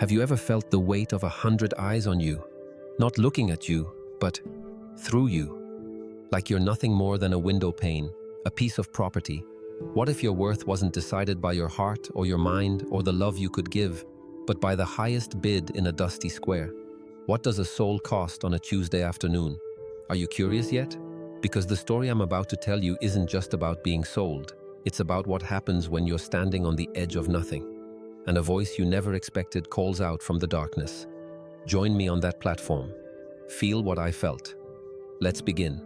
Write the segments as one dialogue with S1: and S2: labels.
S1: Have you ever felt the weight of 100 eyes on you? Not looking at you, but through you. Like you're nothing more than a window pane, a piece of property. What if your worth wasn't decided by your heart or your mind or the love you could give, but by the highest bid in a dusty square? What does a soul cost on a Tuesday afternoon? Are you curious yet? Because the story I'm about to tell you isn't just about being sold. It's about what happens when you're standing on the edge of nothing, and a voice you never expected calls out from the darkness. Join me on that platform. Feel what I felt. Let's begin.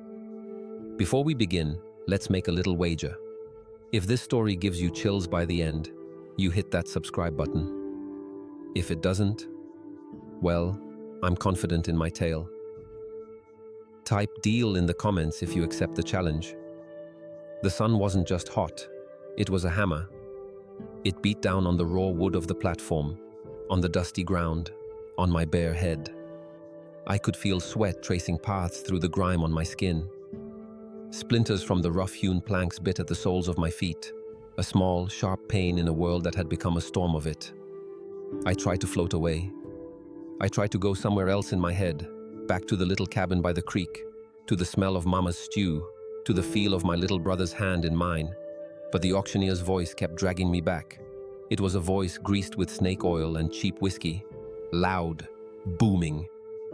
S1: Before we begin, let's make a little wager. If this story gives you chills by the end, you hit that subscribe button. If it doesn't, well, I'm confident in my tale. Type deal in the comments if you accept the challenge. The sun wasn't just hot, it was a hammer. It beat down on the raw wood of the platform, on the dusty ground, on my bare head. I could feel sweat tracing paths through the grime on my skin. Splinters from the rough-hewn planks bit at the soles of my feet, a small, sharp pain in a world that had become a storm of it. I tried to float away. I tried to go somewhere else in my head, back to the little cabin by the creek, to the smell of Mama's stew, to the feel of my little brother's hand in mine. But the auctioneer's voice kept dragging me back. It was a voice greased with snake oil and cheap whiskey, loud, booming,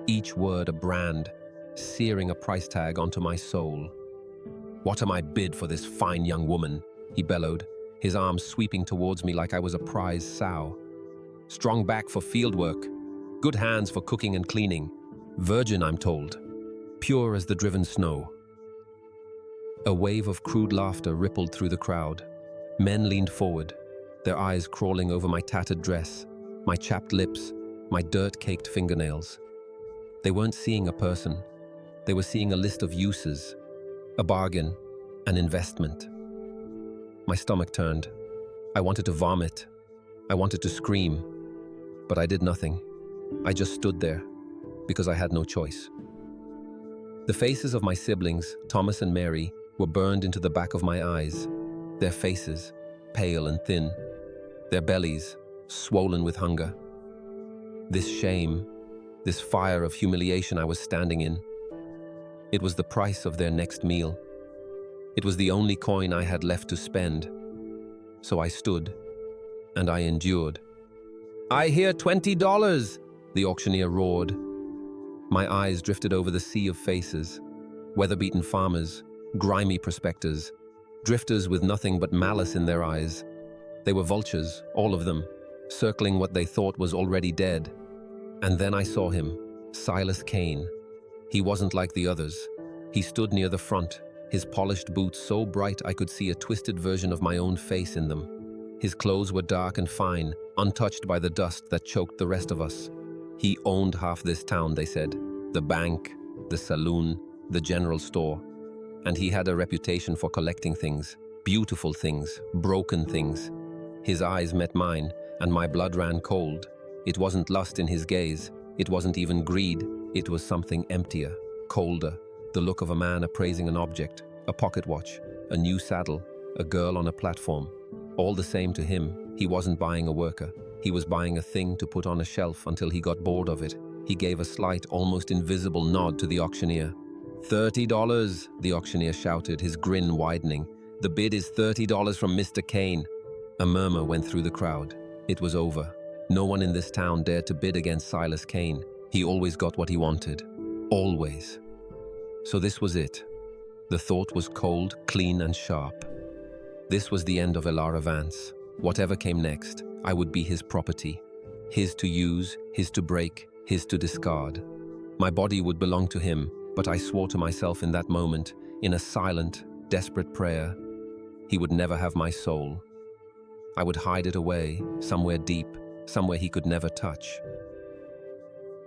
S1: each word a brand, searing a price tag onto my soul. "What am I bid for this fine young woman?" he bellowed, his arms sweeping towards me like I was a prize sow. "Strong back for field work, good hands for cooking and cleaning, virgin, I'm told, pure as the driven snow." A wave of crude laughter rippled through the crowd. Men leaned forward, their eyes crawling over my tattered dress, my chapped lips, my dirt-caked fingernails. They weren't seeing a person. They were seeing a list of uses, a bargain, an investment. My stomach turned. I wanted to vomit. I wanted to scream. But I did nothing. I just stood there, because I had no choice. The faces of my siblings, Thomas and Mary, were burned into the back of my eyes, their faces, pale and thin, their bellies, swollen with hunger. This shame, this fire of humiliation I was standing in, it was the price of their next meal. It was the only coin I had left to spend. So I stood, and I endured. "I hear $20, the auctioneer roared. My eyes drifted over the sea of faces, weather-beaten farmers, grimy prospectors, drifters with nothing but malice in their eyes. They were vultures, all of them, circling what they thought was already dead. And then I saw him, Silas Kane. He wasn't like the others. He stood near the front, his polished boots so bright I could see a twisted version of my own face in them. His clothes were dark and fine, untouched by the dust that choked the rest of us. He owned half this town, they said. The bank, the saloon, the general store. And he had a reputation for collecting things, beautiful things, broken things. His eyes met mine, and my blood ran cold. It wasn't lust in his gaze. It wasn't even greed. It was something emptier, colder, the look of a man appraising an object, a pocket watch, a new saddle, a girl on a platform. All the same to him, he wasn't buying a worker. He was buying a thing to put on a shelf until he got bored of it. He gave a slight, almost invisible nod to the auctioneer. $30, the auctioneer shouted, his grin widening. "The bid is $30 from Mr. Kane." A murmur went through the crowd. It was over. No one in this town dared to bid against Silas Kane. He always got what he wanted. Always. So this was it. The thought was cold, clean, and sharp. This was the end of Elara Vance. Whatever came next, I would be his property. His to use, his to break, his to discard. My body would belong to him, but I swore to myself in that moment, in a silent, desperate prayer, he would never have my soul. I would hide it away, somewhere deep, somewhere he could never touch.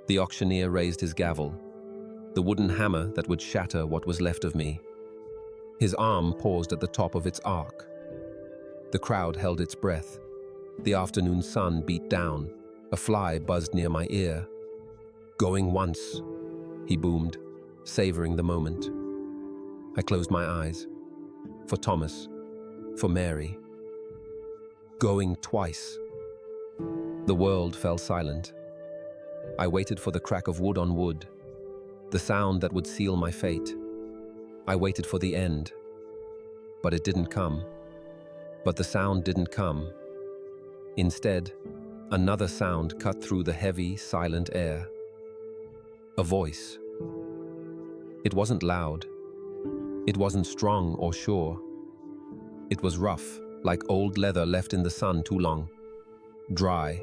S1: The auctioneer raised his gavel, the wooden hammer that would shatter what was left of me. His arm paused at the top of its arc. The crowd held its breath. The afternoon sun beat down. A fly buzzed near my ear. "Going once," he boomed, savoring the moment. I closed my eyes. For Thomas, for Mary. Going twice. The world fell silent. I waited for the crack of wood on wood, the sound that would seal my fate. I waited for the end, but it didn't come. But the sound didn't come. Instead, another sound cut through the heavy, silent air. A voice. It wasn't loud. It wasn't strong or sure. It was rough, like old leather left in the sun too long. Dry.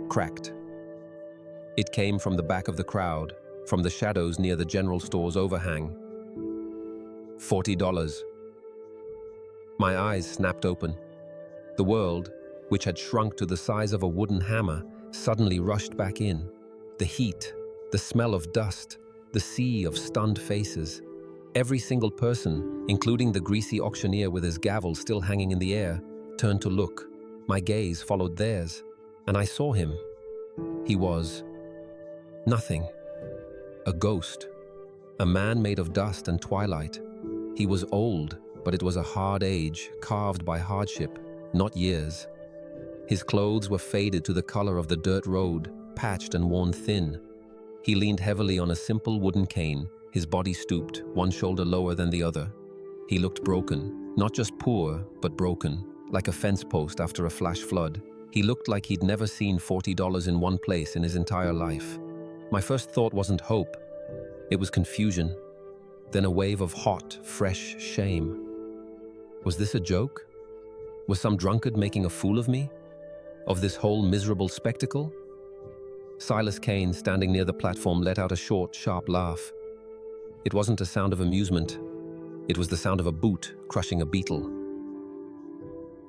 S1: Cracked. It came from the back of the crowd, from the shadows near the general store's overhang. $40. My eyes snapped open. The world, which had shrunk to the size of a wooden hammer, suddenly rushed back in. The heat, the smell of dust, the sea of stunned faces. Every single person, including the greasy auctioneer with his gavel still hanging in the air, turned to look. My gaze followed theirs, and I saw him. He was nothing. A ghost. A man made of dust and twilight. He was old, but it was a hard age, carved by hardship, not years. His clothes were faded to the color of the dirt road, patched and worn thin. He leaned heavily on a simple wooden cane, his body stooped, one shoulder lower than the other. He looked broken, not just poor, but broken, like a fence post after a flash flood. He looked like he'd never seen $40 in one place in his entire life. My first thought wasn't hope. It was confusion. Then a wave of hot, fresh shame. Was this a joke? Was some drunkard making a fool of me? Of this whole miserable spectacle? Silas Kane, standing near the platform, let out a short, sharp laugh. It wasn't a sound of amusement. It was the sound of a boot crushing a beetle.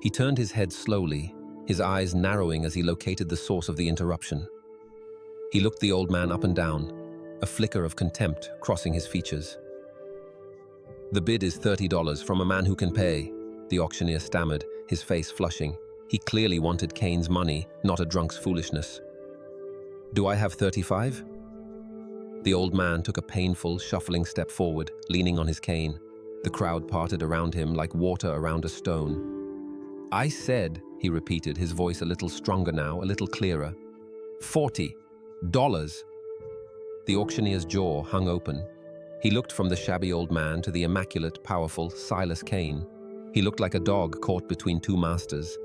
S1: He turned his head slowly, his eyes narrowing as he located the source of the interruption. He looked the old man up and down, a flicker of contempt crossing his features. "The bid is $30 from a man who can pay," the auctioneer stammered, his face flushing. He clearly wanted Kane's money, not a drunk's foolishness. "Do I have 35? The old man took a painful, shuffling step forward, leaning on his cane. The crowd parted around him like water around a stone. "I said," he repeated, his voice a little stronger now, a little clearer, $40. The auctioneer's jaw hung open. He looked from the shabby old man to the immaculate, powerful Silas Kane. He looked like a dog caught between two masters.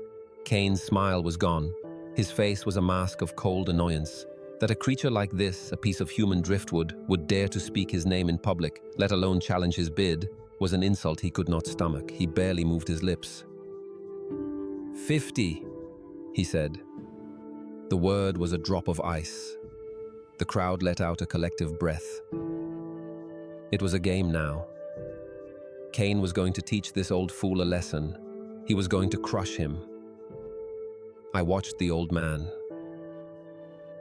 S1: Kane's smile was gone. His face was a mask of cold annoyance. That a creature like this, a piece of human driftwood, would dare to speak his name in public, let alone challenge his bid, was an insult he could not stomach. He barely moved his lips. "50, he said. The word was a drop of ice. The crowd let out a collective breath. It was a game now. Kane was going to teach this old fool a lesson. He was going to crush him. I watched the old man.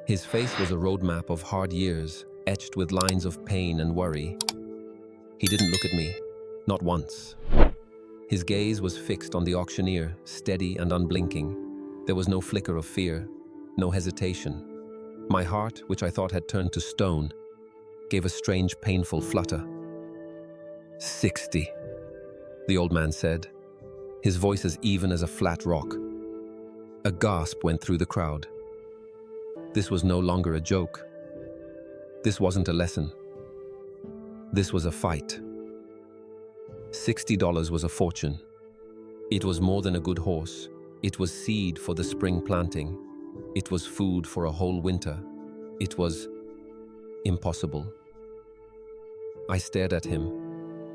S1: His face was a roadmap of hard years, etched with lines of pain and worry. He didn't look at me, not once. His gaze was fixed on the auctioneer, steady and unblinking. There was no flicker of fear, no hesitation. My heart, which I thought had turned to stone, gave a strange, painful flutter. 60, the old man said, his voice as even as a flat rock. A gasp went through the crowd. This was no longer a joke. This wasn't a lesson. This was a fight. $60 was a fortune. It was more than a good horse. It was seed for the spring planting. It was food for a whole winter. It was impossible. I stared at him,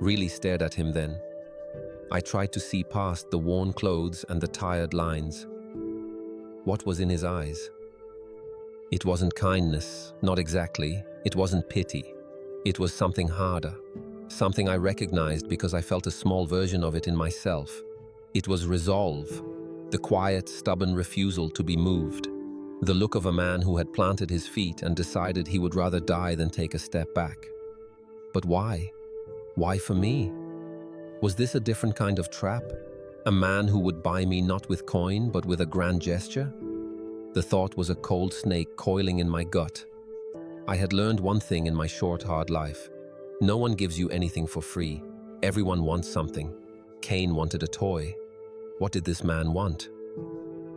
S1: really stared at him then. I tried to see past the worn clothes and the tired lines. What was in his eyes? It wasn't kindness, not exactly. It wasn't pity. It was something harder, something I recognized because I felt a small version of it in myself. It was resolve, the quiet, stubborn refusal to be moved, the look of a man who had planted his feet and decided he would rather die than take a step back. But why? Why for me? Was this a different kind of trap? A man who would buy me not with coin, but with a grand gesture? The thought was a cold snake coiling in my gut. I had learned one thing in my short, hard life. No one gives you anything for free. Everyone wants something. Kane wanted a toy. What did this man want?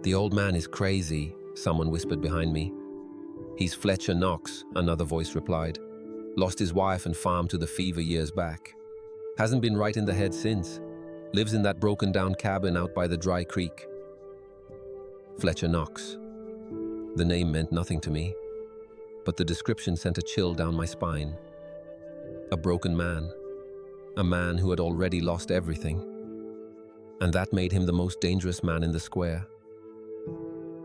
S1: The old man is crazy, someone whispered behind me. "He's Fletcher Knox," another voice replied. "Lost his wife and farm to the fever years back. Hasn't been right in the head since. Lives in that broken-down cabin out by the dry creek." Fletcher Knox. The name meant nothing to me, but the description sent a chill down my spine. A broken man. A man who had already lost everything. And that made him the most dangerous man in the square.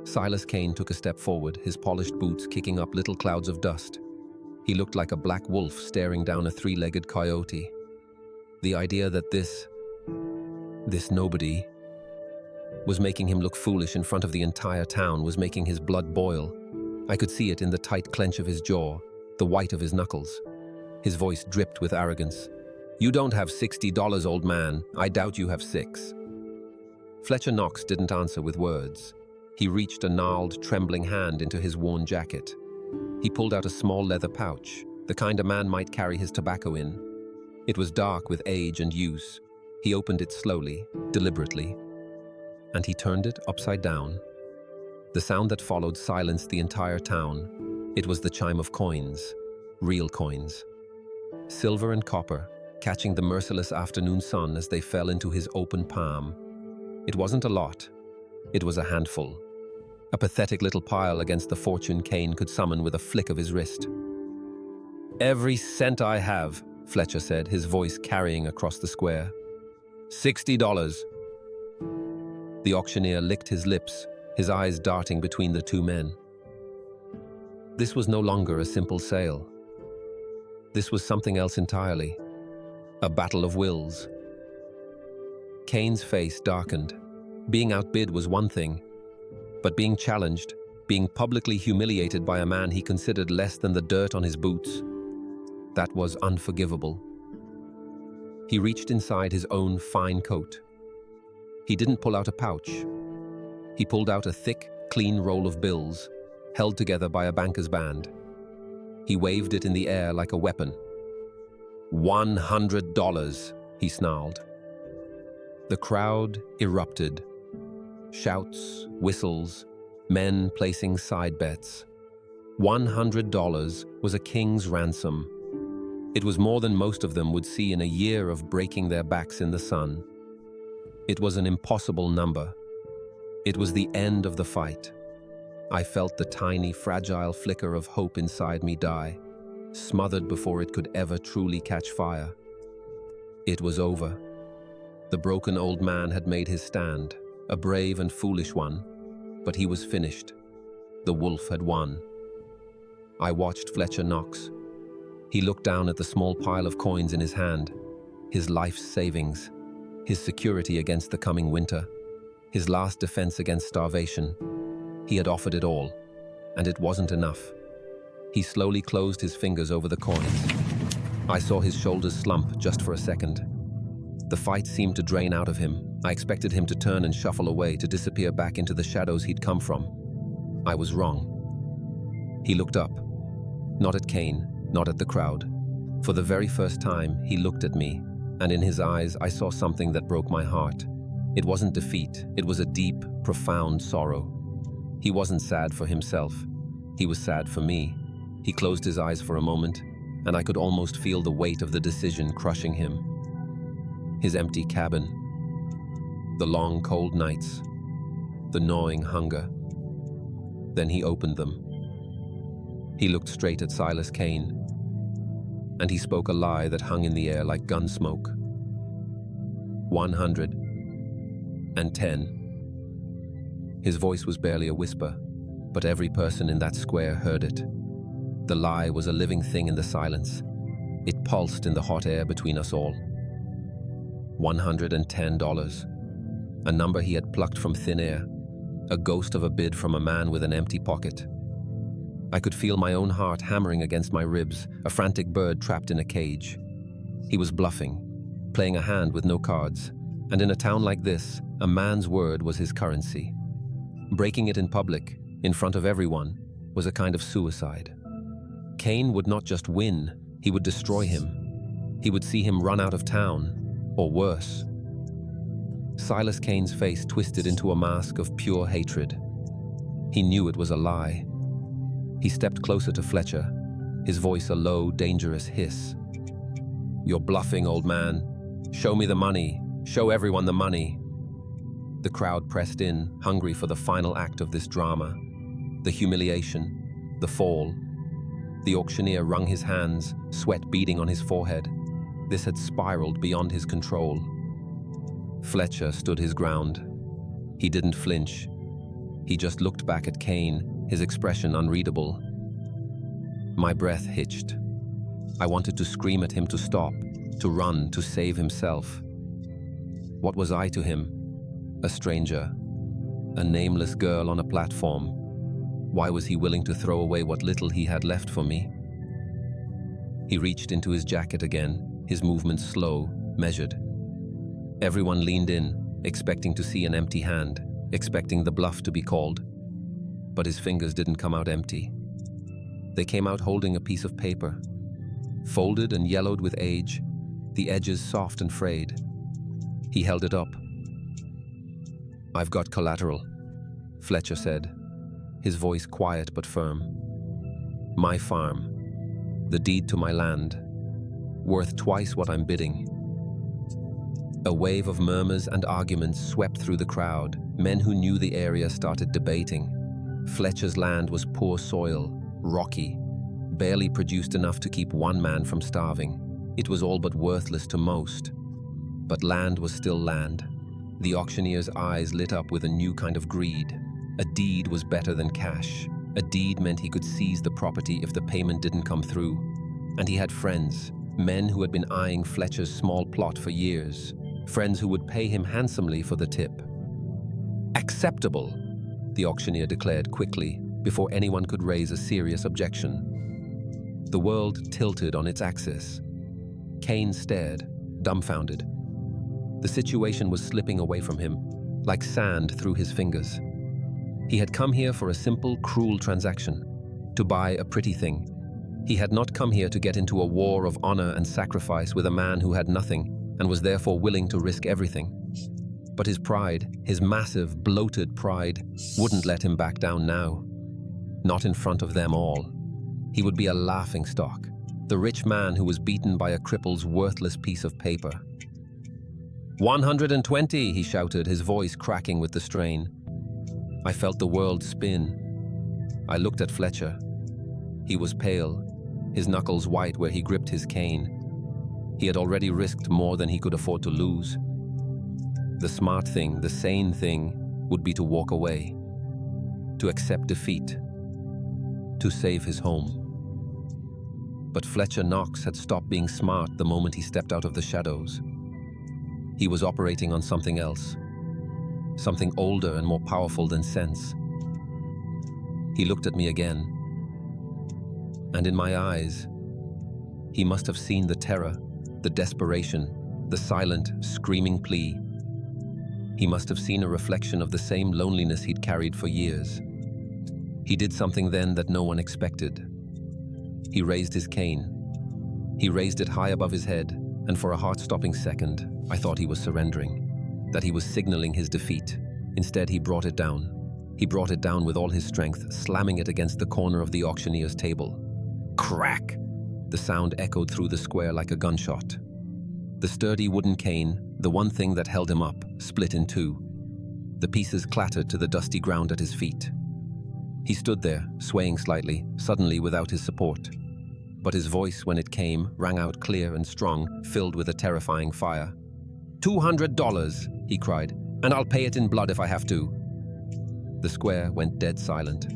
S1: Silas Kane took a step forward, his polished boots kicking up little clouds of dust. He looked like a black wolf staring down a three-legged coyote. The idea that this nobody was making him look foolish in front of the entire town was making his blood boil. I could see it in the tight clench of his jaw, the white of his knuckles. His voice dripped with arrogance. "You don't have $60, old man. I doubt you have 6. Fletcher Knox didn't answer with words. He reached a gnarled, trembling hand into his worn jacket. He pulled out a small leather pouch, the kind a man might carry his tobacco in. It was dark with age and use. He opened it slowly, deliberately, and he turned it upside down. The sound that followed silenced the entire town. It was the chime of coins, real coins. Silver and copper, catching the merciless afternoon sun as they fell into his open palm. It wasn't a lot. It was a handful. A pathetic little pile against the fortune Kane could summon with a flick of his wrist. "Every cent I have," Fletcher said, his voice carrying across the square. $60. The auctioneer licked his lips, his eyes darting between the two men. This was no longer a simple sale. This was something else entirely. A battle of wills. Kane's face darkened. Being outbid was one thing, but being challenged, being publicly humiliated by a man he considered less than the dirt on his boots, that was unforgivable. He reached inside his own fine coat. He didn't pull out a pouch. He pulled out a thick, clean roll of bills, held together by a banker's band. He waved it in the air like a weapon. $100, he snarled. The crowd erupted. Shouts, whistles, men placing side bets. $100 was a king's ransom. It was more than most of them would see in a year of breaking their backs in the sun. It was an impossible number. It was the end of the fight. I felt the tiny, fragile flicker of hope inside me die, smothered before it could ever truly catch fire. It was over. The broken old man had made his stand, a brave and foolish one, but he was finished. The wolf had won. I watched Fletcher Knox. He looked down at the small pile of coins in his hand, his life's savings, his security against the coming winter, his last defense against starvation. He had offered it all, and it wasn't enough. He slowly closed his fingers over the coins. I saw his shoulders slump just for a second. The fight seemed to drain out of him. I expected him to turn and shuffle away, to disappear back into the shadows he'd come from. I was wrong. He looked up. Not at Kane, not at the crowd. For the very first time, he looked at me, and in his eyes I saw something that broke my heart. It wasn't defeat, it was a deep, profound sorrow. He wasn't sad for himself. He was sad for me. He closed his eyes for a moment, and I could almost feel the weight of the decision crushing him. His empty cabin, the long cold nights, the gnawing hunger. Then he opened them. He looked straight at Silas Kane, and he spoke a lie that hung in the air like gun smoke. 110. His voice was barely a whisper, but every person in that square heard it. The lie was a living thing in the silence. It pulsed in the hot air between us all. $110. A number he had plucked from thin air, a ghost of a bid from a man with an empty pocket. I could feel my own heart hammering against my ribs, a frantic bird trapped in a cage. He was bluffing, playing a hand with no cards, and in a town like this, a man's word was his currency. Breaking it in public, in front of everyone, was a kind of suicide. Kane would not just win, he would destroy him. He would see him run out of town, or worse. Silas Kane's face twisted into a mask of pure hatred. He knew it was a lie. He stepped closer to Fletcher, his voice a low, dangerous hiss. "You're bluffing, old man. Show me the money. Show everyone the money." The crowd pressed in, hungry for the final act of this drama. The humiliation, the fall. The auctioneer wrung his hands, sweat beading on his forehead. This had spiraled beyond his control. Fletcher stood his ground. He didn't flinch. He just looked back at Kane, his expression unreadable. My breath hitched. I wanted to scream at him to stop, to run, to save himself. What was I to him? A stranger, a nameless girl on a platform. Why was he willing to throw away what little he had left for me? He reached into his jacket again, his movements slow, measured. Everyone leaned in, expecting to see an empty hand, expecting the bluff to be called. But his fingers didn't come out empty. They came out holding a piece of paper, folded and yellowed with age, the edges soft and frayed. He held it up. "I've got collateral," Fletcher said, his voice quiet but firm. "My farm, the deed to my land, worth twice what I'm bidding." A wave of murmurs and arguments swept through the crowd. Men who knew the area started debating. Fletcher's land was poor soil, rocky, barely produced enough to keep one man from starving. It was all but worthless to most. But land was still land. The auctioneer's eyes lit up with a new kind of greed. A deed was better than cash. A deed meant he could seize the property if the payment didn't come through. And he had friends, men who had been eyeing Fletcher's small plot for years. Friends who would pay him handsomely for the tip. "Acceptable," the auctioneer declared quickly, before anyone could raise a serious objection. The world tilted on its axis. Kane stared, dumbfounded. The situation was slipping away from him, like sand through his fingers. He had come here for a simple, cruel transaction, to buy a pretty thing. He had not come here to get into a war of honor and sacrifice with a man who had nothing and was therefore willing to risk everything. But his pride, his massive, bloated pride, wouldn't let him back down now. Not in front of them all. He would be a laughingstock, the rich man who was beaten by a cripple's worthless piece of paper. 120, he shouted, his voice cracking with the strain. I felt the world spin. I looked at Fletcher. He was pale, his knuckles white where he gripped his cane. He had already risked more than he could afford to lose. The smart thing, the sane thing, would be to walk away, to accept defeat, to save his home. But Fletcher Knox had stopped being smart the moment he stepped out of the shadows. He was operating on something else, something older and more powerful than sense. He looked at me again, and in my eyes, he must have seen the terror, the desperation, the silent, screaming plea. He must have seen a reflection of the same loneliness he'd carried for years. He did something then that no one expected. He raised his cane. He raised it high above his head, and for a heart-stopping second, I thought he was surrendering, that he was signaling his defeat. Instead, he brought it down. He brought it down with all his strength, slamming it against the corner of the auctioneer's table. Crack! The sound echoed through the square like a gunshot. The sturdy wooden cane, the one thing that held him up, split in two. The pieces clattered to the dusty ground at his feet. He stood there, swaying slightly, suddenly without his support. But his voice, when it came, rang out clear and strong, filled with a terrifying fire. $200, he cried, and I'll pay it in blood if I have to. The square went dead silent.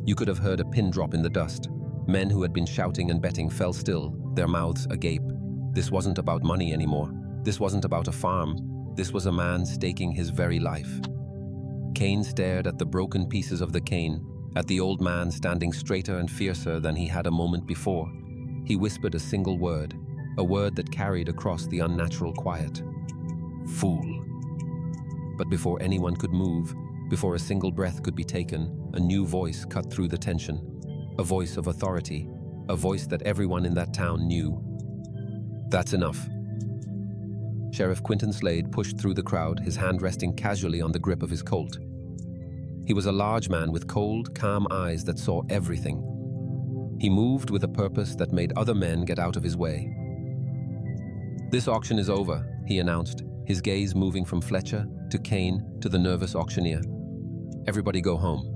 S1: You could have heard a pin drop in the dust. Men who had been shouting and betting fell still, their mouths agape. This wasn't about money anymore. This wasn't about a farm. This was a man staking his very life. Kane stared at the broken pieces of the cane, at the old man standing straighter and fiercer than he had a moment before. He whispered a single word, a word that carried across the unnatural quiet. Fool. But before anyone could move, before a single breath could be taken, a new voice cut through the tension. A voice of authority, a voice that everyone in that town knew. That's enough. Sheriff Quinton Slade pushed through the crowd, his hand resting casually on the grip of his Colt. He was a large man with cold, calm eyes that saw everything. He moved with a purpose that made other men get out of his way. "This auction is over," he announced, his gaze moving from Fletcher to Kane to the nervous auctioneer. "Everybody go home."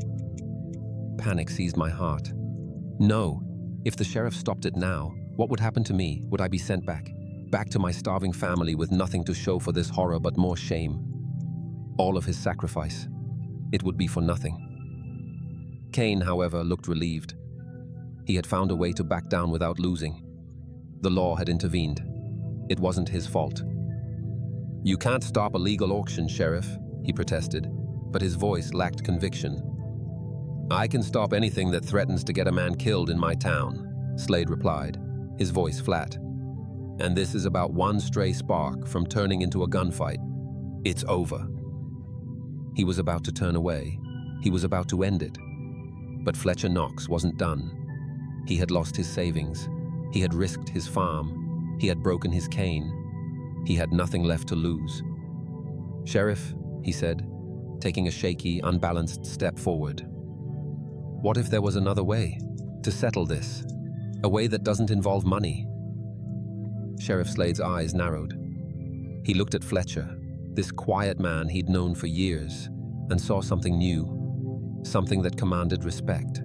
S1: Panic seized my heart. No, if the sheriff stopped it now, what would happen to me? Would I be sent back? Back to my starving family with nothing to show for this horror but more shame? All of his sacrifice. It would be for nothing. Kane, however, looked relieved. He had found a way to back down without losing. The law had intervened. It wasn't his fault. "You can't stop a legal auction, Sheriff," he protested, but his voice lacked conviction. "I can stop anything that threatens to get a man killed in my town," Slade replied, his voice flat. "And this is about one stray spark from turning into a gunfight. It's over." He was about to turn away. He was about to end it. But Fletcher Knox wasn't done. He had lost his savings. He had risked his farm. He had broken his cane. He had nothing left to lose. "Sheriff," he said, taking a shaky, unbalanced step forward. "What if there was another way to settle this? A way that doesn't involve money?" Sheriff Slade's eyes narrowed. He looked at Fletcher, this quiet man he'd known for years, and saw something new, something that commanded respect.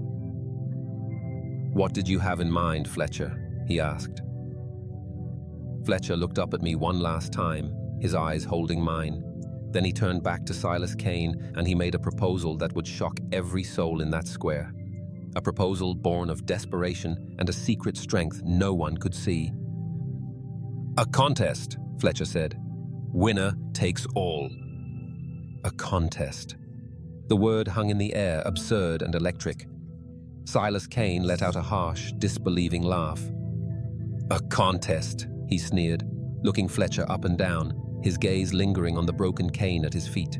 S1: "What did you have in mind, Fletcher?" he asked. Fletcher looked up at me one last time, his eyes holding mine. Then he turned back to Silas Kane and he made a proposal that would shock every soul in that square. A proposal born of desperation and a secret strength no one could see. "A contest," Fletcher said. "Winner takes all." A contest. The word hung in the air, absurd and electric. Silas Kane let out a harsh, disbelieving laugh. "A contest," he sneered, looking Fletcher up and down, his gaze lingering on the broken cane at his feet.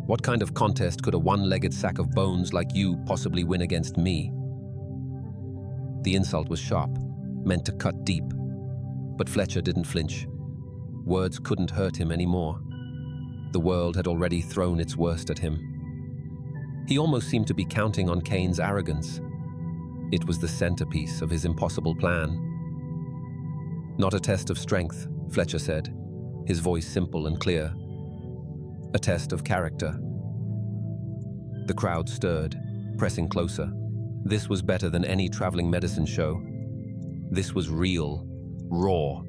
S1: "What kind of contest could a one-legged sack of bones like you possibly win against me?" The insult was sharp, meant to cut deep. But Fletcher didn't flinch. Words couldn't hurt him anymore. The world had already thrown its worst at him. He almost seemed to be counting on Kane's arrogance. It was the centerpiece of his impossible plan. "Not a test of strength," Fletcher said, his voice simple and clear. "A test of character." The crowd stirred, pressing closer. This was better than any traveling medicine show. This was real, raw.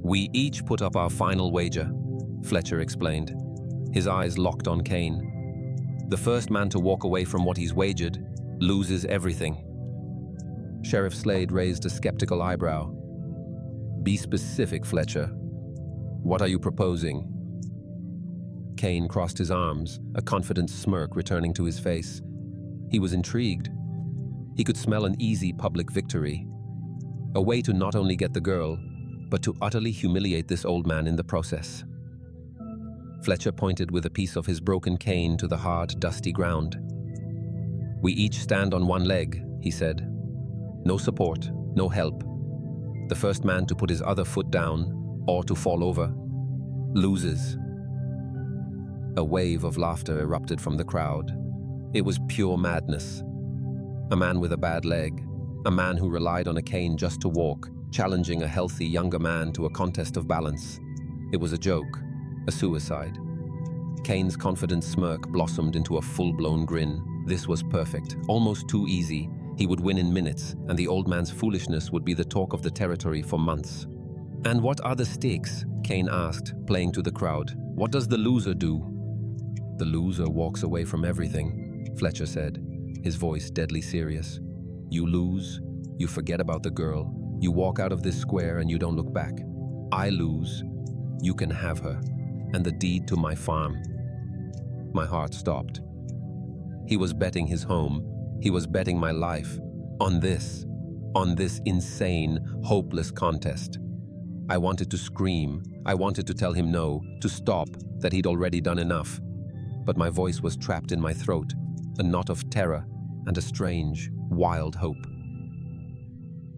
S1: "We each put up our final wager," Fletcher explained, his eyes locked on Kane. "The first man to walk away from what he's wagered loses everything." Sheriff Slade raised a skeptical eyebrow. "Be specific, Fletcher. What are you proposing?" Kane crossed his arms, a confident smirk returning to his face. He was intrigued. He could smell an easy public victory. A way to not only get the girl, but to utterly humiliate this old man in the process. Fletcher pointed with a piece of his broken cane to the hard, dusty ground. "We each stand on one leg," he said. "No support, no help. The first man to put his other foot down, or to fall over, loses." A wave of laughter erupted from the crowd. It was pure madness. A man with a bad leg, a man who relied on a cane just to walk, challenging a healthy younger man to a contest of balance. It was a joke, a suicide. Kane's confident smirk blossomed into a full-blown grin. This was perfect, almost too easy. He would win in minutes, and the old man's foolishness would be the talk of the territory for months. "And what are the stakes?" Kane asked, playing to the crowd. "What does the loser do?" "The loser walks away from everything," Fletcher said, his voice deadly serious. "You lose, you forget about the girl, you walk out of this square and you don't look back. I lose, you can have her, and the deed to my farm." My heart stopped. He was betting his home. He was betting my life on this insane, hopeless contest. I wanted to scream. I wanted to tell him no, to stop, that he'd already done enough. But my voice was trapped in my throat, a knot of terror and a strange, wild hope.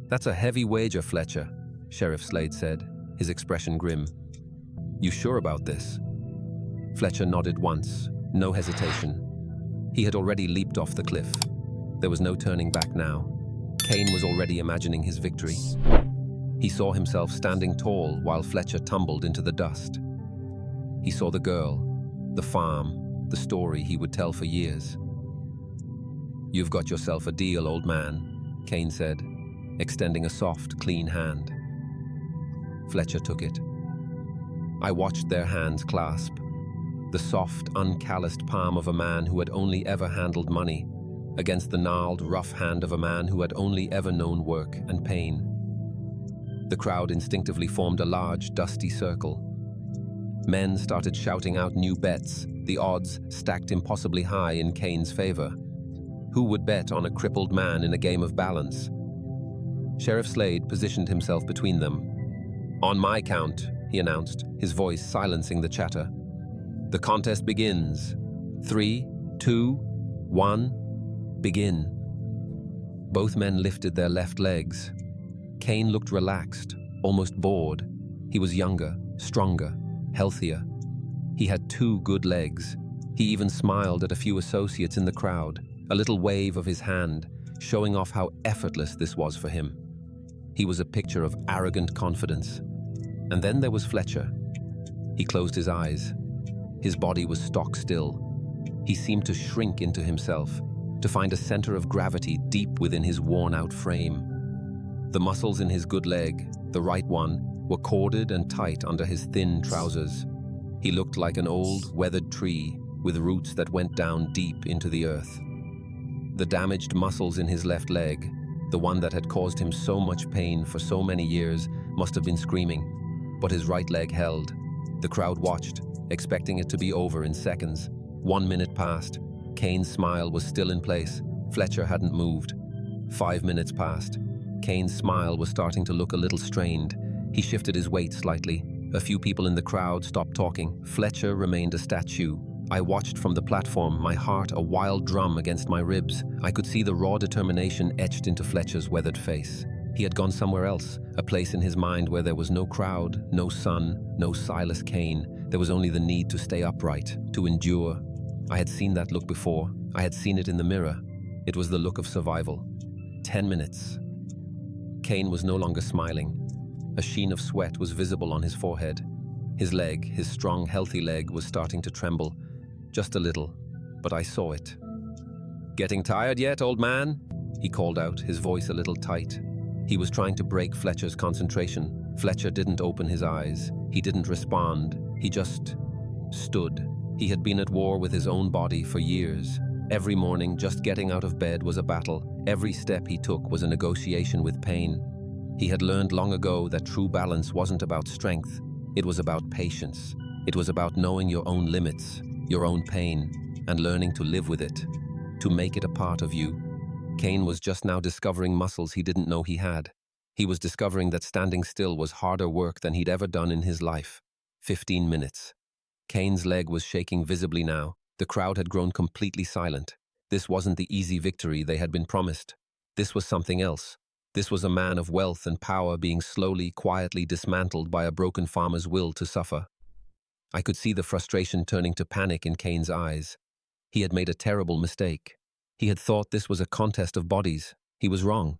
S1: "That's a heavy wager, Fletcher," Sheriff Slade said, his expression grim. "You sure about this?" Fletcher nodded once, No hesitation. He had already leaped off the cliff. There was no turning back now. Kane was already imagining his victory. He saw himself standing tall while Fletcher tumbled into the dust. He saw the girl, the farm, the story he would tell for years. "You've got yourself a deal, old man," Kane said, extending a soft, clean hand. Fletcher took it. I watched their hands clasp, the soft, uncalloused palm of a man who had only ever handled money against the gnarled, rough hand of a man who had only ever known work and pain. The crowd instinctively formed a large, dusty circle. Men started shouting out new bets, the odds stacked impossibly high in Kane's favor. Who would bet on a crippled man in a game of balance? Sheriff Slade positioned himself between them. "On my count," he announced, his voice silencing the chatter. "The contest begins. 3, 2, 1, begin." Both men lifted their left legs. Kane looked relaxed, almost bored. He was younger, stronger, healthier. He had 2 good legs. He even smiled at a few associates in the crowd, a little wave of his hand, showing off how effortless this was for him. He was a picture of arrogant confidence. And then there was Fletcher. He closed his eyes. His body was stock still. He seemed to shrink into himself, to find a center of gravity deep within his worn-out frame. The muscles in his good leg, the right one, were corded and tight under his thin trousers. He looked like an old, weathered tree with roots that went down deep into the earth. The damaged muscles in his left leg, the one that had caused him so much pain for so many years, must have been screaming, but his right leg held. The crowd watched, expecting it to be over in seconds. 1 minute passed. Kane's smile was still in place. Fletcher hadn't moved. 5 minutes passed. Kane's smile was starting to look a little strained. He shifted his weight slightly. A few people in the crowd stopped talking. Fletcher remained a statue. I watched from the platform, my heart a wild drum against my ribs. I could see the raw determination etched into Fletcher's weathered face. He had gone somewhere else, a place in his mind where there was no crowd, no sun, no Silas Kane. There was only the need to stay upright, to endure. I had seen that look before. I had seen it in the mirror. It was the look of survival. 10 minutes. Kane was no longer smiling. A sheen of sweat was visible on his forehead. His leg, his strong, healthy leg, was starting to tremble. Just a little, but I saw it. "Getting tired yet, old man?" he called out, his voice a little tight. He was trying to break Fletcher's concentration. Fletcher didn't open his eyes. He didn't respond. He just stood. He had been at war with his own body for years. Every morning, just getting out of bed was a battle. Every step he took was a negotiation with pain. He had learned long ago that true balance wasn't about strength. It was about patience. It was about knowing your own limits, your own pain, and learning to live with it, to make it a part of you. Kane was just now discovering muscles he didn't know he had. He was discovering that standing still was harder work than he'd ever done in his life. 15 minutes. Kane's leg was shaking visibly now. The crowd had grown completely silent. This wasn't the easy victory they had been promised. This was something else. This was a man of wealth and power being slowly, quietly dismantled by a broken farmer's will to suffer. I could see the frustration turning to panic in Kane's eyes. He had made a terrible mistake. He had thought this was a contest of bodies. He was wrong.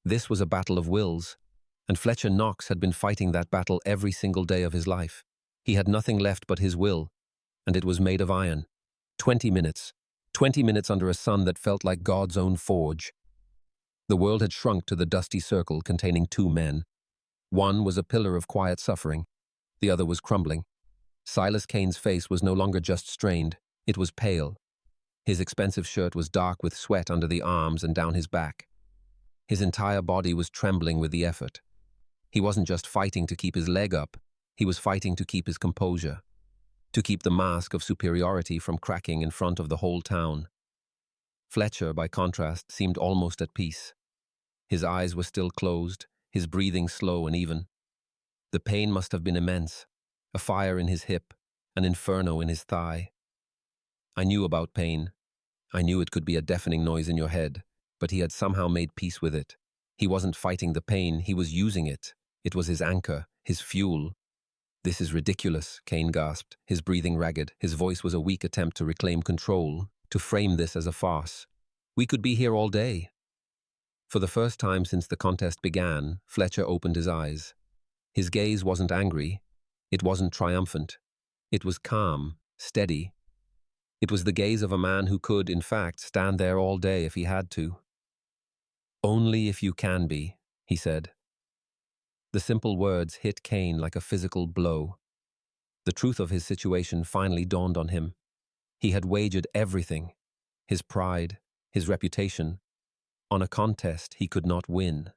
S1: This was a battle of wills, and Fletcher Knox had been fighting that battle every single day of his life. He had nothing left but his will, and it was made of iron. 20 minutes. 20 minutes under a sun that felt like God's own forge. The world had shrunk to the dusty circle containing 2 men. One was a pillar of quiet suffering. The other was crumbling. Silas Kane's face was no longer just strained. It was pale. His expensive shirt was dark with sweat under the arms and down his back. His entire body was trembling with the effort. He wasn't just fighting to keep his leg up. He was fighting to keep his composure, to keep the mask of superiority from cracking in front of the whole town. Fletcher, by contrast, seemed almost at peace. His eyes were still closed, his breathing slow and even. The pain must have been immense, a fire in his hip, an inferno in his thigh. I knew about pain. I knew it could be a deafening noise in your head, but he had somehow made peace with it. He wasn't fighting the pain, he was using it. It was his anchor, his fuel. This is ridiculous, Kane gasped, his breathing ragged. His voice was a weak attempt to reclaim control, to frame this as a farce. We could be here all day. For the first time since the contest began, Fletcher opened his eyes. His gaze wasn't angry. It wasn't triumphant. It was calm, steady. It was the gaze of a man who could, in fact, stand there all day if he had to. Only if you can be, he said. The simple words hit Kane like a physical blow. The truth of his situation finally dawned on him. He had wagered everything, his pride, his reputation, on a contest he could not win.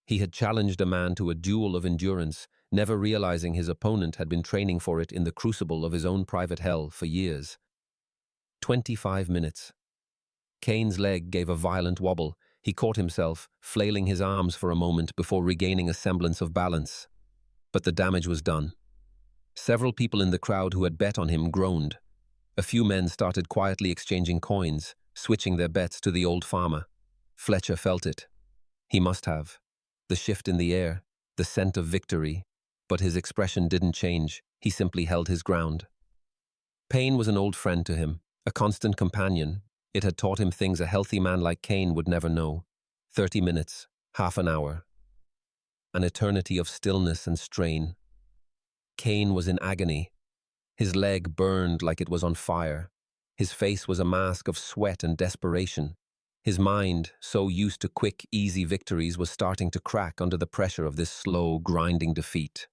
S1: He had challenged a man to a duel of endurance, never realizing his opponent had been training for it in the crucible of his own private hell for years. 25 minutes. Kane's leg gave a violent wobble. He caught himself, flailing his arms for a moment before regaining a semblance of balance. But the damage was done. Several people in the crowd who had bet on him groaned. A few men started quietly exchanging coins, switching their bets to the old farmer. Fletcher felt it. He must have. The shift in the air, the scent of victory. But his expression didn't change. He simply held his ground. Pain was an old friend to him, a constant companion. It had taught him things a healthy man like Kane would never know. 30 minutes, half an hour. An eternity of stillness and strain. Kane was in agony. His leg burned like it was on fire. His face was a mask of sweat and desperation. His mind, so used to quick, easy victories, was starting to crack under the pressure of this slow, grinding defeat.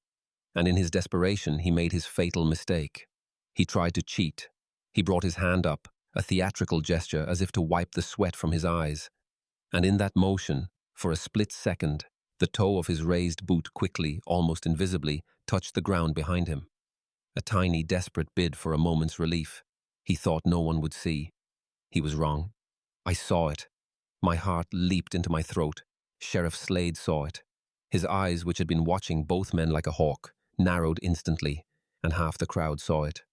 S1: And in his desperation, he made his fatal mistake. He tried to cheat. He brought his hand up, a theatrical gesture as if to wipe the sweat from his eyes. And in that motion, for a split second, the toe of his raised boot quickly, almost invisibly, touched the ground behind him. A tiny, desperate bid for a moment's relief. He thought no one would see. He was wrong. I saw it. My heart leaped into my throat. Sheriff Slade saw it. His eyes, which had been watching both men like a hawk, narrowed instantly, and half the crowd saw it.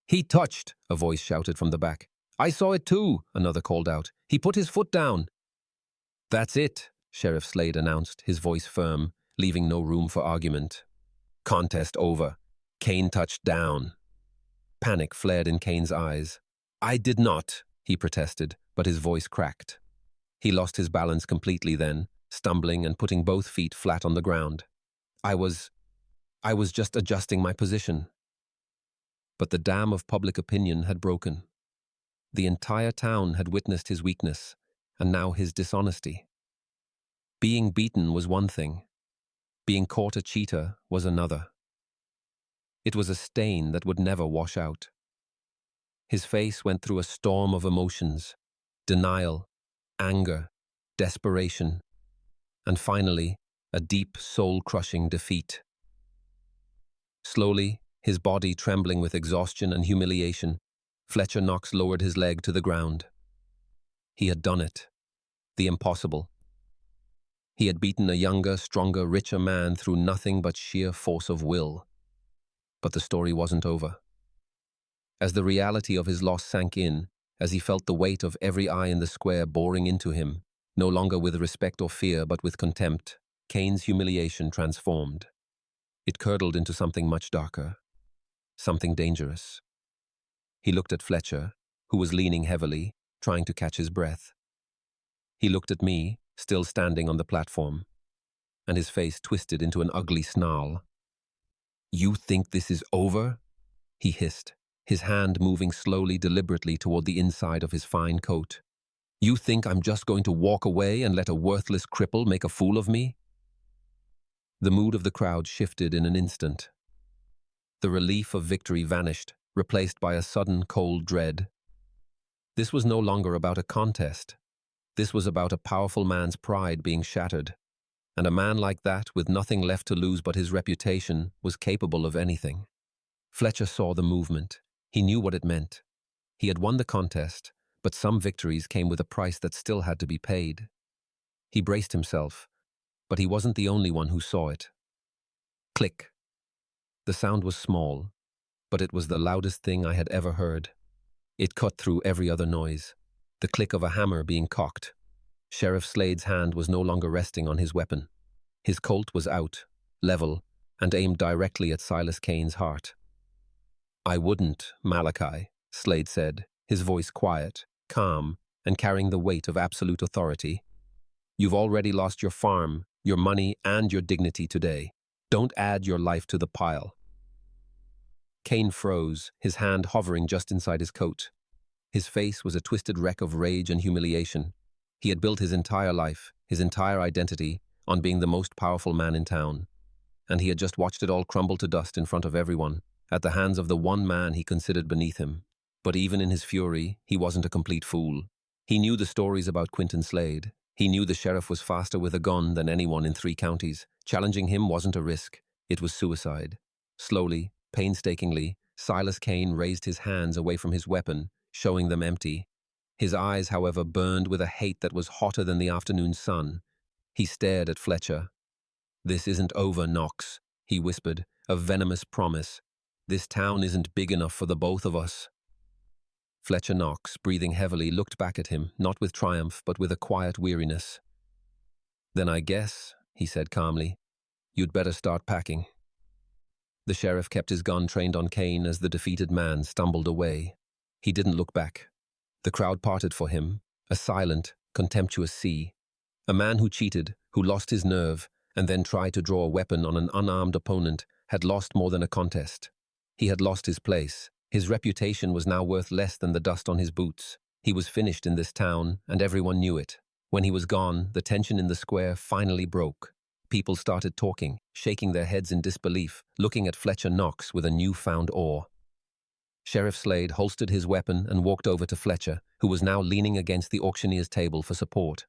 S1: "He touched," a voice shouted from the back. "I saw it too," another called out. "He put his foot down." "That's it," Sheriff Slade announced, his voice firm, leaving no room for argument. "Contest over. Kane touched down." Panic flared in Kane's eyes. "I did not," he protested, but his voice cracked. He lost his balance completely then, stumbling and putting both feet flat on the ground. I was just adjusting my position." But the dam of public opinion had broken. The entire town had witnessed his weakness, and now his dishonesty. Being beaten was one thing. Being caught a cheater was another. It was a stain that would never wash out. His face went through a storm of emotions: denial, anger, desperation, and finally, a deep, soul-crushing defeat. Slowly, his body trembling with exhaustion and humiliation, Fletcher Knox lowered his leg to the ground. He had done it. The impossible. He had beaten a younger, stronger, richer man through nothing but sheer force of will. But the story wasn't over. As the reality of his loss sank in, as he felt the weight of every eye in the square boring into him, no longer with respect or fear but with contempt, Kane's humiliation transformed. It curdled into something much darker. Something dangerous. He looked at Fletcher, who was leaning heavily, trying to catch his breath. He looked at me, still standing on the platform, and his face twisted into an ugly snarl. "You think this is over?" he hissed, his hand moving slowly, deliberately toward the inside of his fine coat. "You think I'm just going to walk away and let a worthless cripple make a fool of me?" The mood of the crowd shifted in an instant. The relief of victory vanished, replaced by a sudden cold dread. This was no longer about a contest. This was about a powerful man's pride being shattered. And a man like that, with nothing left to lose but his reputation, was capable of anything. Fletcher saw the movement. He knew what it meant. He had won the contest, but some victories came with a price that still had to be paid. He braced himself, but he wasn't the only one who saw it. Click. The sound was small, but it was the loudest thing I had ever heard. It cut through every other noise. The click of a hammer being cocked. Sheriff Slade's hand was no longer resting on his weapon. His Colt was out, level, and aimed directly at Silas Kane's heart. "I wouldn't, Malachi," Slade said, his voice quiet, calm, and carrying the weight of absolute authority. "You've already lost your farm, your money, and your dignity today. Don't add your life to the pile." Kane froze, his hand hovering just inside his coat. His face was a twisted wreck of rage and humiliation. He had built his entire life, his entire identity, on being the most powerful man in town. And he had just watched it all crumble to dust in front of everyone, at the hands of the one man he considered beneath him. But even in his fury, he wasn't a complete fool. He knew the stories about Quinton Slade. He knew the sheriff was faster with a gun than anyone in 3 counties. Challenging him wasn't a risk. It was suicide. Slowly, painstakingly, Silas Kane raised his hands away from his weapon, showing them empty. His eyes, however, burned with a hate that was hotter than the afternoon sun. He stared at Fletcher. "This isn't over, Knox," he whispered, a venomous promise. "This town isn't big enough for the both of us." Fletcher Knox, breathing heavily, looked back at him, not with triumph, but with a quiet weariness. "Then I guess," he said calmly, "you'd better start packing." The sheriff kept his gun trained on Kane as the defeated man stumbled away. He didn't look back. The crowd parted for him, a silent, contemptuous sea. A man who cheated, who lost his nerve, and then tried to draw a weapon on an unarmed opponent, had lost more than a contest. He had lost his place. His reputation was now worth less than the dust on his boots. He was finished in this town, and everyone knew it. When he was gone, the tension in the square finally broke. People started talking, shaking their heads in disbelief, looking at Fletcher Knox with a newfound awe. Sheriff Slade holstered his weapon and walked over to Fletcher, who was now leaning against the auctioneer's table for support.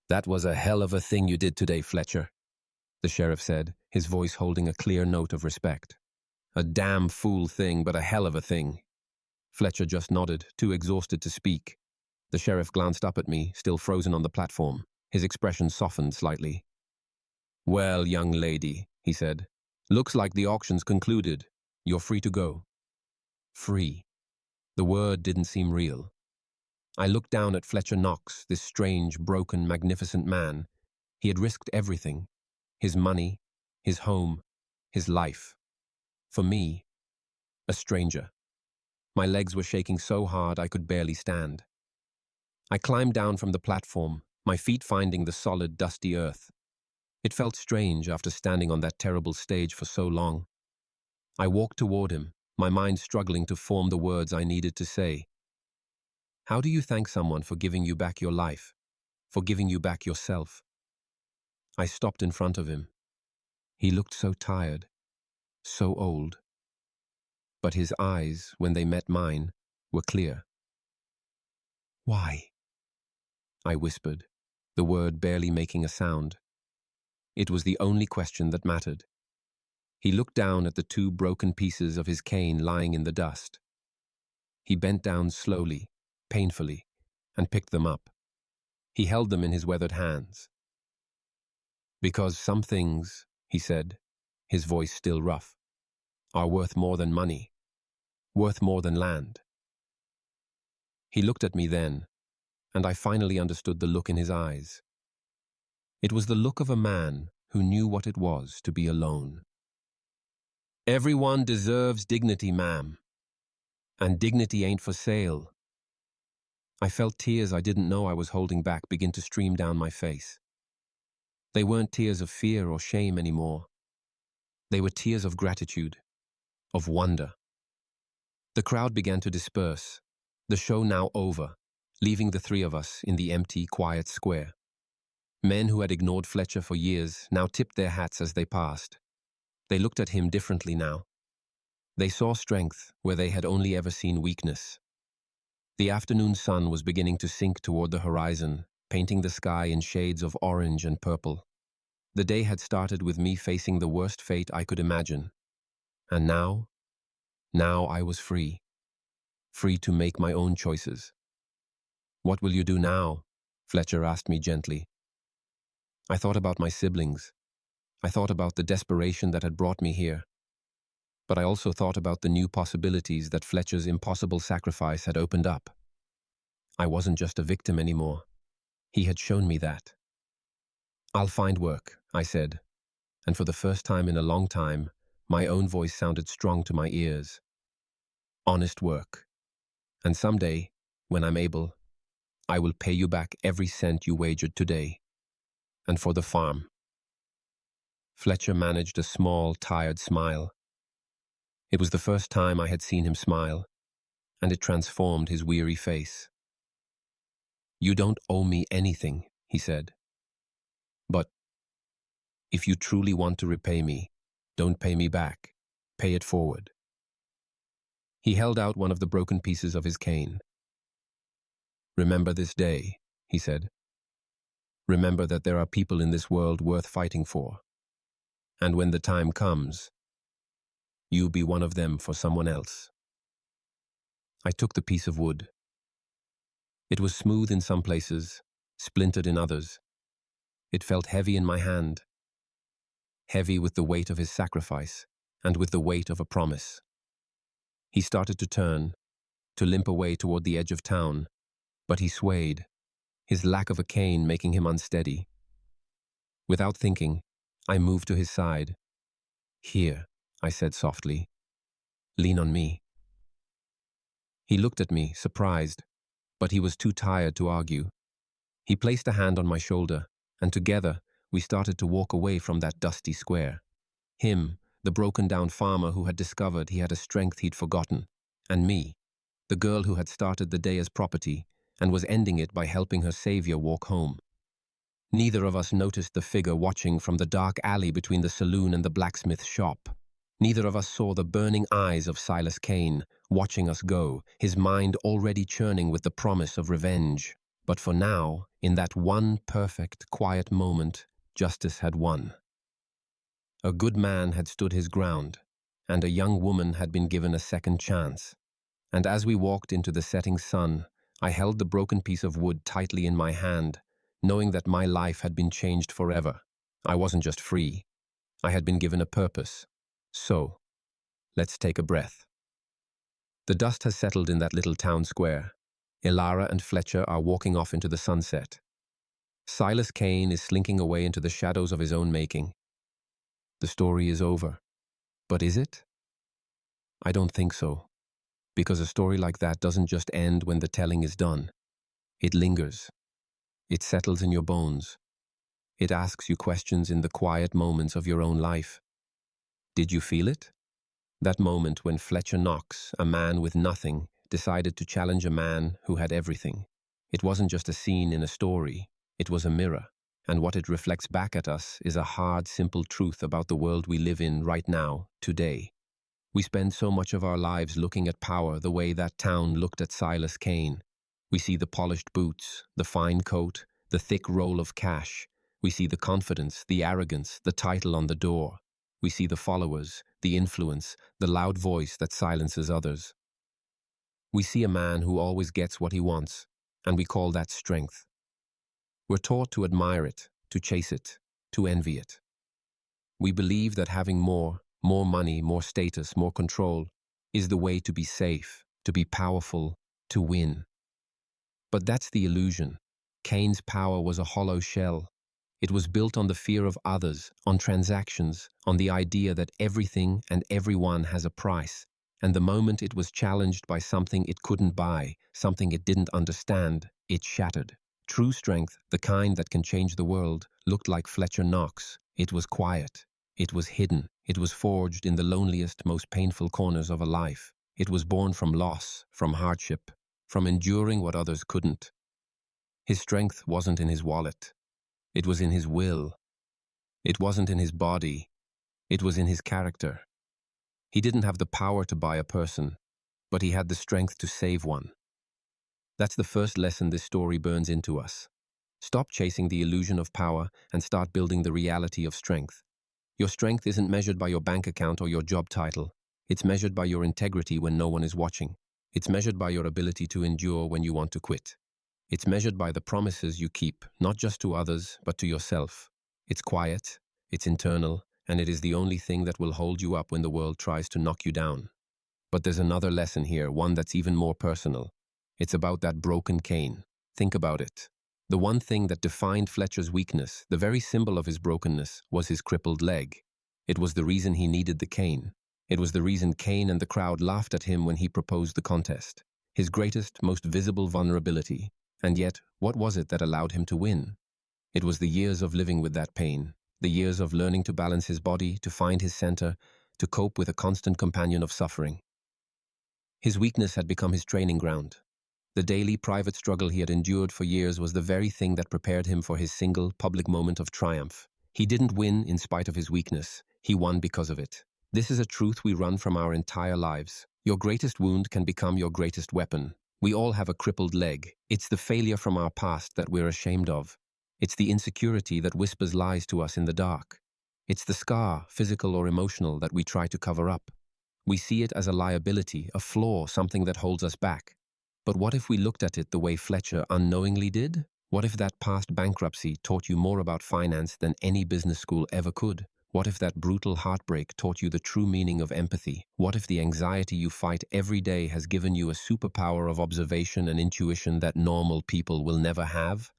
S1: "That was a hell of a thing you did today, Fletcher," the sheriff said, his voice holding a clear note of respect. "A damn fool thing, but a hell of a thing." Fletcher just nodded, too exhausted to speak. The sheriff glanced up at me, still frozen on the platform. His expression softened slightly. "Well, young lady," he said, "looks like the auction's concluded. You're free to go." Free. The word didn't seem real. I looked down at Fletcher Knox, this strange, broken, magnificent man. He had risked everything. His money, his home, his life. For me, a stranger. My legs were shaking so hard I could barely stand. I climbed down from the platform, my feet finding the solid, dusty earth. It felt strange after standing on that terrible stage for so long. I walked toward him, my mind struggling to form the words I needed to say. "How do you thank someone for giving you back your life, for giving you back yourself?" I stopped in front of him. He looked so tired, so old. But his eyes, when they met mine, were clear. "Why?" I whispered, the word barely making a sound. It was the only question that mattered. He looked down at the 2 broken pieces of his cane lying in the dust. He bent down slowly, painfully, and picked them up. He held them in his weathered hands. "Because some things," he said, his voice still rough, "are worth more than money, worth more than land." He looked at me then, and I finally understood the look in his eyes. It was the look of a man who knew what it was to be alone. "Everyone deserves dignity, ma'am. And dignity ain't for sale." I felt tears I didn't know I was holding back begin to stream down my face. They weren't tears of fear or shame anymore. They were tears of gratitude, of wonder. The crowd began to disperse, the show now over, leaving the 3 of us in the empty, quiet square. Men who had ignored Fletcher for years now tipped their hats as they passed. They looked at him differently now. They saw strength where they had only ever seen weakness. The afternoon sun was beginning to sink toward the horizon, painting the sky in shades of orange and purple. The day had started with me facing the worst fate I could imagine. And now I was free. Free to make my own choices. "What will you do now?" Fletcher asked me gently. I thought about my siblings. I thought about the desperation that had brought me here. But I also thought about the new possibilities that Fletcher's impossible sacrifice had opened up. I wasn't just a victim anymore. He had shown me that. "I'll find work," I said, and for the first time in a long time, my own voice sounded strong to my ears. Honest work. And someday, when I'm able, I will pay you back every cent you wagered today. And for the farm. Fletcher managed a small, tired smile. It was the first time I had seen him smile, and it transformed his weary face. You don't owe me anything, he said. But if you truly want to repay me, don't pay me back. Pay it forward. He held out one of the broken pieces of his cane. Remember this day, he said. Remember that there are people in this world worth fighting for. And when the time comes, you be one of them for someone else. I took the piece of wood. It was smooth in some places, splintered in others. It felt heavy in my hand, heavy with the weight of his sacrifice and with the weight of a promise. He started to turn, to limp away toward the edge of town, but he swayed, his lack of a cane making him unsteady. Without thinking, I moved to his side. Here, I said softly. Lean on me. He looked at me, surprised, but he was too tired to argue. He placed a hand on my shoulder, and together we started to walk away from that dusty square. Him, the broken-down farmer who had discovered he had a strength he'd forgotten, and me, the girl who had started the day as property and was ending it by helping her savior walk home. Neither of us noticed the figure watching from the dark alley between the saloon and the blacksmith's shop. Neither of us saw the burning eyes of Silas Kane, watching us go, his mind already churning with the promise of revenge. But for now, in that one perfect, quiet moment, justice had won. A good man had stood his ground, and a young woman had been given a second chance. And as we walked into the setting sun, I held the broken piece of wood tightly in my hand, knowing that my life had been changed forever. I wasn't just free. I had been given a purpose. So, let's take a breath. The dust has settled in that little town square. Ilara and Fletcher are walking off into the sunset. Silas Kane is slinking away into the shadows of his own making. The story is over. But is it? I don't think so. Because a story like that doesn't just end when the telling is done. It lingers. It settles in your bones. It asks you questions in the quiet moments of your own life. Did you feel it? That moment when Fletcher Knox, a man with nothing, decided to challenge a man who had everything. It wasn't just a scene in a story. It was a mirror. And what it reflects back at us is a hard, simple truth about the world we live in right now, today. We spend so much of our lives looking at power the way that town looked at Silas Kane. We see the polished boots, the fine coat, the thick roll of cash. We see the confidence, the arrogance, the title on the door. We see the followers, the influence, the loud voice that silences others. We see a man who always gets what he wants, and we call that strength. We're taught to admire it, to chase it, to envy it. We believe that having more money, more status, more control, is the way to be safe, to be powerful, to win. But that's the illusion. Kane's power was a hollow shell. It was built on the fear of others, on transactions, on the idea that everything and everyone has a price. And the moment it was challenged by something it couldn't buy, something it didn't understand, it shattered. True strength, the kind that can change the world, looked like Fletcher Knox. It was quiet. It was hidden. It was forged in the loneliest, most painful corners of a life. It was born from loss, from hardship, from enduring what others couldn't. His strength wasn't in his wallet. It was in his will. It wasn't in his body. It was in his character. He didn't have the power to buy a person, but he had the strength to save one. That's the first lesson this story burns into us. Stop chasing the illusion of power and start building the reality of strength. Your strength isn't measured by your bank account or your job title. It's measured by your integrity when no one is watching. It's measured by your ability to endure when you want to quit. It's measured by the promises you keep, not just to others, but to yourself. It's quiet, it's internal, and it is the only thing that will hold you up when the world tries to knock you down. But there's another lesson here, one that's even more personal. It's about that broken cane. Think about it. The one thing that defined Fletcher's weakness, the very symbol of his brokenness, was his crippled leg. It was the reason he needed the cane. It was the reason Kane and the crowd laughed at him when he proposed the contest. His greatest, most visible vulnerability. And yet, what was it that allowed him to win? It was the years of living with that pain, the years of learning to balance his body, to find his center, to cope with a constant companion of suffering. His weakness had become his training ground. The daily private struggle he had endured for years was the very thing that prepared him for his single, public moment of triumph. He didn't win in spite of his weakness. He won because of it. This is a truth we run from our entire lives. Your greatest wound can become your greatest weapon. We all have a crippled leg. It's the failure from our past that we're ashamed of. It's the insecurity that whispers lies to us in the dark. It's the scar, physical or emotional, that we try to cover up. We see it as a liability, a flaw, something that holds us back. But what if we looked at it the way Fletcher unknowingly did? What if that past bankruptcy taught you more about finance than any business school ever could? What if that brutal heartbreak taught you the true meaning of empathy? What if the anxiety you fight every day has given you a superpower of observation and intuition that normal people will never have?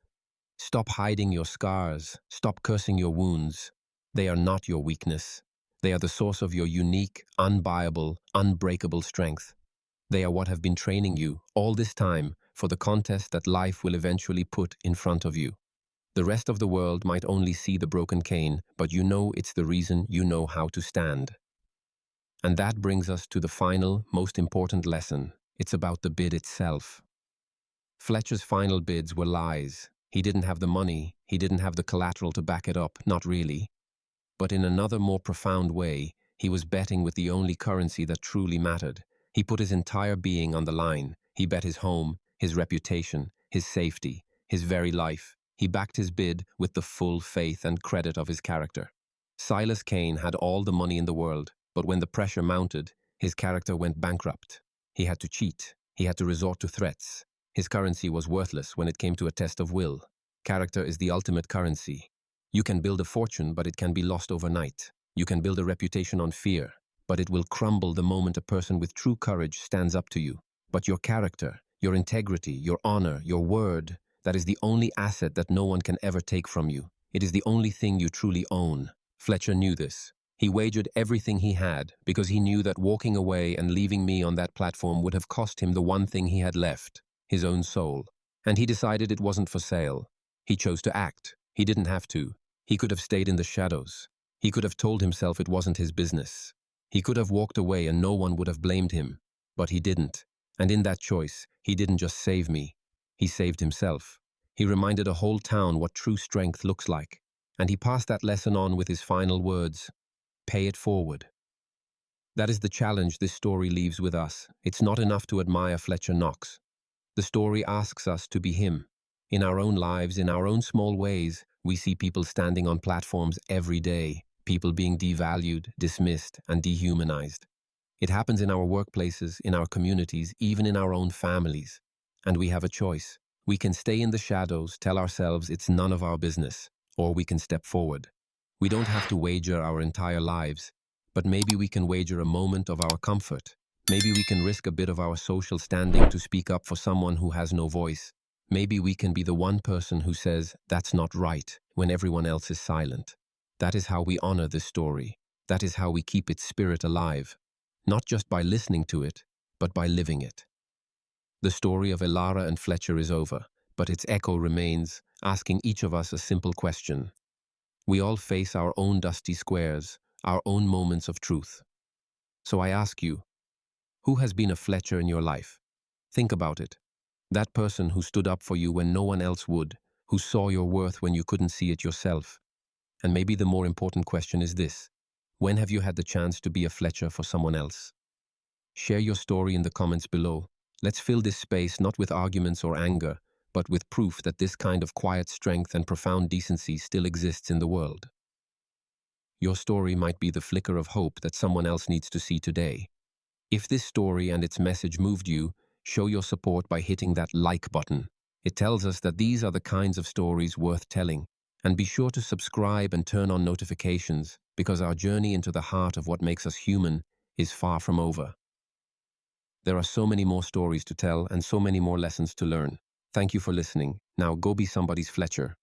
S1: Stop hiding your scars. Stop cursing your wounds. They are not your weakness. They are the source of your unique, unbuyable, unbreakable strength. They are what have been training you, all this time, for the contest that life will eventually put in front of you. The rest of the world might only see the broken cane, but you know it's the reason you know how to stand. And that brings us to the final, most important lesson. It's about the bid itself. Fletcher's final bids were lies. He didn't have the money, he didn't have the collateral to back it up, not really. But in another, more profound way, he was betting with the only currency that truly mattered. He put his entire being on the line. He bet his home, his reputation, his safety, his very life. He backed his bid with the full faith and credit of his character. Silas Kane had all the money in the world, but when the pressure mounted, his character went bankrupt. He had to cheat. He had to resort to threats. His currency was worthless when it came to a test of will. Character is the ultimate currency. You can build a fortune, but it can be lost overnight. You can build a reputation on fear, but it will crumble the moment a person with true courage stands up to you. But your character, your integrity, your honor, your word, that is the only asset that no one can ever take from you. It is the only thing you truly own. Fletcher knew this. He wagered everything he had because he knew that walking away and leaving me on that platform would have cost him the one thing he had left, his own soul. And he decided it wasn't for sale. He chose to act. He didn't have to. He could have stayed in the shadows. He could have told himself it wasn't his business. He could have walked away and no one would have blamed him. But he didn't. And in that choice, he didn't just save me. He saved himself. He reminded a whole town what true strength looks like. And he passed that lesson on with his final words: pay it forward. That is the challenge this story leaves with us. It's not enough to admire Fletcher Knox. The story asks us to be him. In our own lives, in our own small ways, we see people standing on platforms every day, people being devalued, dismissed, and dehumanized. It happens in our workplaces, in our communities, even in our own families. And we have a choice. We can stay in the shadows, tell ourselves it's none of our business, or we can step forward. We don't have to wager our entire lives, but maybe we can wager a moment of our comfort. Maybe we can risk a bit of our social standing to speak up for someone who has no voice. Maybe we can be the one person who says, that's not right, when everyone else is silent. That is how we honor this story. That is how we keep its spirit alive. Not just by listening to it, but by living it. The story of Elara and Fletcher is over, but its echo remains, asking each of us a simple question. We all face our own dusty squares, our own moments of truth. So I ask you, who has been a Fletcher in your life? Think about it. That person who stood up for you when no one else would, who saw your worth when you couldn't see it yourself. And maybe the more important question is this: when have you had the chance to be a Fletcher for someone else? Share your story in the comments below. Let's fill this space not with arguments or anger, but with proof that this kind of quiet strength and profound decency still exists in the world. Your story might be the flicker of hope that someone else needs to see today. If this story and its message moved you, show your support by hitting that like button. It tells us that these are the kinds of stories worth telling. And be sure to subscribe and turn on notifications, because our journey into the heart of what makes us human is far from over. There are so many more stories to tell and so many more lessons to learn. Thank you for listening. Now go be somebody's Fletcher.